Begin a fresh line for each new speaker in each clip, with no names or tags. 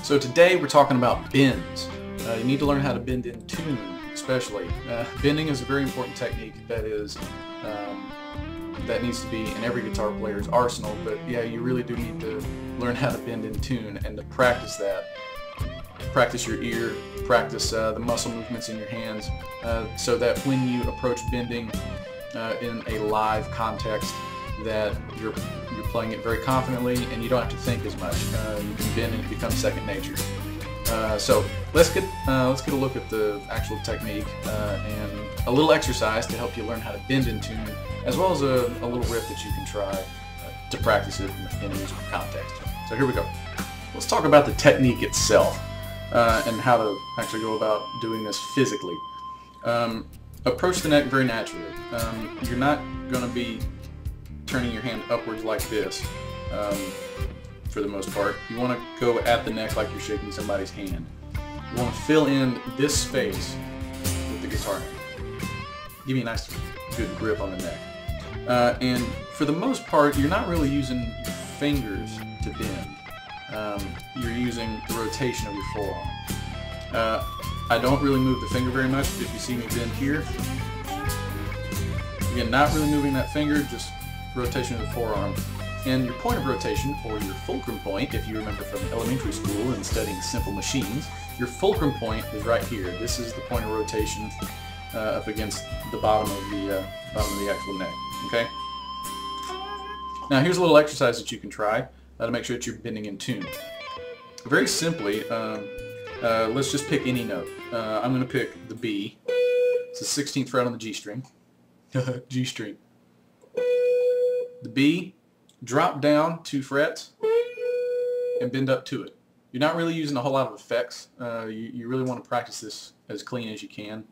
So today we're talking about bends. You need to learn how to bend in tune, especially. Bending is a very important technique that needs to be in every guitar player's arsenal, but yeah, you really do need to learn how to bend in tune and to practice that. Practice your ear, practice the muscle movements in your hands, so that when you approach bending in a live context, that you're playing it very confidently and you don't have to think as much. You can bend and it becomes second nature. So let's get a look at the actual technique and a little exercise to help you learn how to bend in tune, as well as a little riff that you can try to practice it in a musical context. So here we go. Let's talk about the technique itself and how to actually go about doing this physically. Approach the neck very naturally. You're not going to be turning your hand upwards like this for the most part. You want to go at the neck like you're shaking somebody's hand. You want to fill in this space with the guitar hand. Give you a nice good grip on the neck. And for the most part, you're not really using your fingers to bend. You're using the rotation of your forearm. I don't really move the finger very much. If you see me bend here, again, not really moving that finger, just rotation of the forearm. And your point of rotation, or your fulcrum point, if you remember from elementary school and studying simple machines, your fulcrum point is right here. This is the point of rotation up against the bottom of the actual neck. Okay. Now here's a little exercise that you can try to make sure that you're bending in tune. Very simply, let's just pick any note. I'm going to pick the B. It's the 16th fret on the G string. G string. The B, drop down 2 frets and bend up to it. You're not really using a whole lot of effects. You really want to practice this as clean as you can.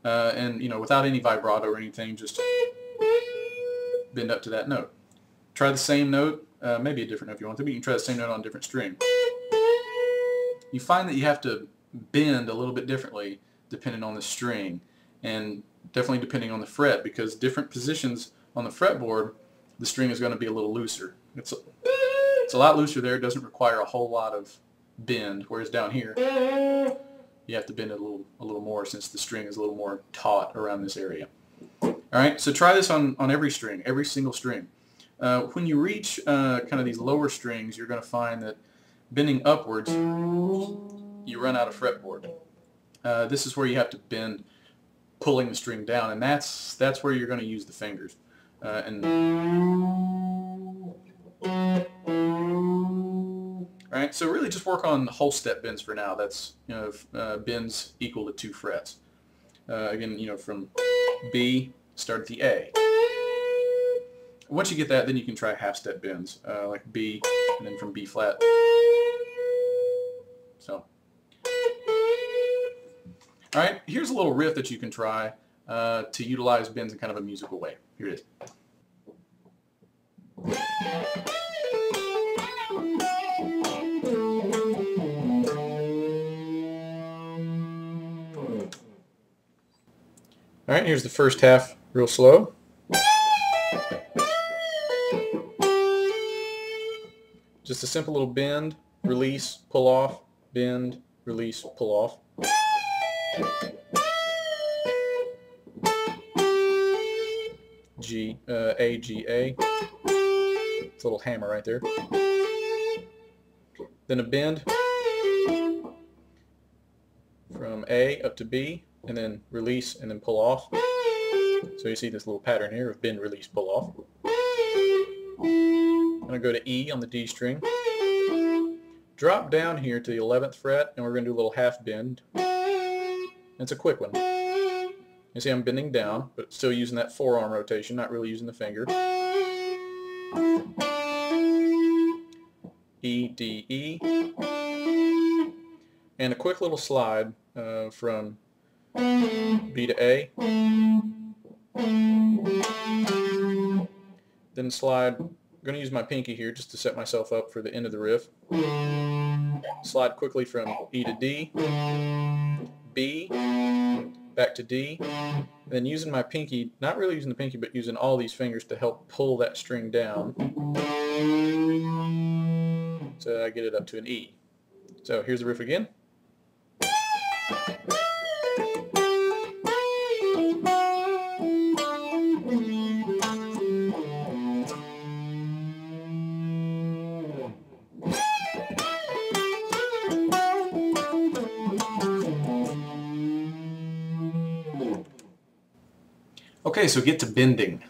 And without any vibrato or anything, just bend up to that note. Try the same note, maybe a different note if you want to, but you can try the same note on a different string. You find that you have to bend a little bit differently depending on the string, and definitely depending on the fret, because different positions on the fretboard, the string is going to be a little looser. It's a lot looser there. It doesn't require a whole lot of bend, whereas down here you have to bend it a little more, since the string is a little more taut around this area. Alright, so try this on every string, every single string. When you reach kind of these lower strings, you're going to find that bending upwards, you run out of fretboard. This is where you have to bend pulling the string down, and that's where you're going to use the fingers. Alright, so really just work on whole step bends for now. That's bends equal to 2 frets. Again, from B, start at the A. Once you get that, then you can try half step bends, like B, and then from B flat. So, alright, here's a little riff that you can try to utilize bends in kind of a musical way. Here it is. Alright, here's the first half real slow. Just a simple little bend, release, pull off, bend, release, pull off. G, A, G, A. It's a little hammer right there. Then a bend from A up to B, and then release and then pull off. So you see this little pattern here of bend, release, pull off. I'm going to go to E on the D string. Drop down here to the 11th fret, and we're going to do a little half bend. It's a quick one. You see I'm bending down, but still using that forearm rotation, not really using the finger. E, D, E. And a quick little slide from B to A. Then slide, I'm going to use my pinky here just to set myself up for the end of the riff. Slide quickly from E to D. B, back to D, and then using my pinky, not really using the pinky, but using all these fingers to help pull that string down so I get it up to an E. So here's the riff again. Okay, so get to bending.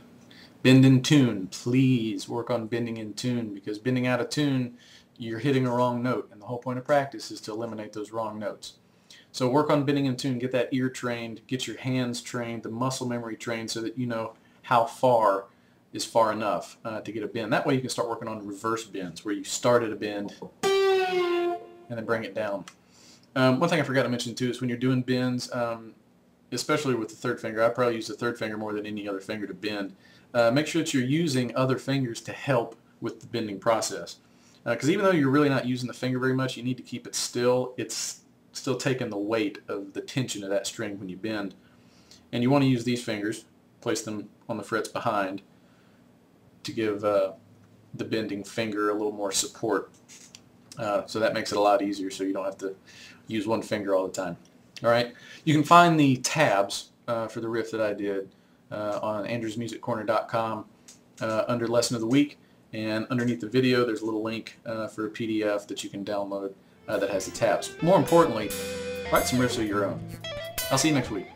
Bend in tune. Please work on bending in tune, because bending out of tune, you're hitting a wrong note, and the whole point of practice is to eliminate those wrong notes. So work on bending in tune, get that ear trained, get your hands trained, the muscle memory trained, so that you know how far is far enough to get a bend. That way you can start working on reverse bends, where you start at a bend and then bring it down. One thing I forgot to mention too is when you're doing bends, especially with the third finger, I probably use the third finger more than any other finger to bend. Make sure that you're using other fingers to help with the bending process. Because even though you're really not using the finger very much, you need to keep it still. It's still taking the weight of the tension of that string when you bend. And you want to use these fingers, place them on the frets behind, to give the bending finger a little more support. So that makes it a lot easier, so you don't have to use one finger all the time. Alright, you can find the tabs for the riff that I did on andrewsmusiccorner.com under Lesson of the Week, and underneath the video there's a little link for a PDF that you can download that has the tabs. More importantly, write some riffs of your own. I'll see you next week.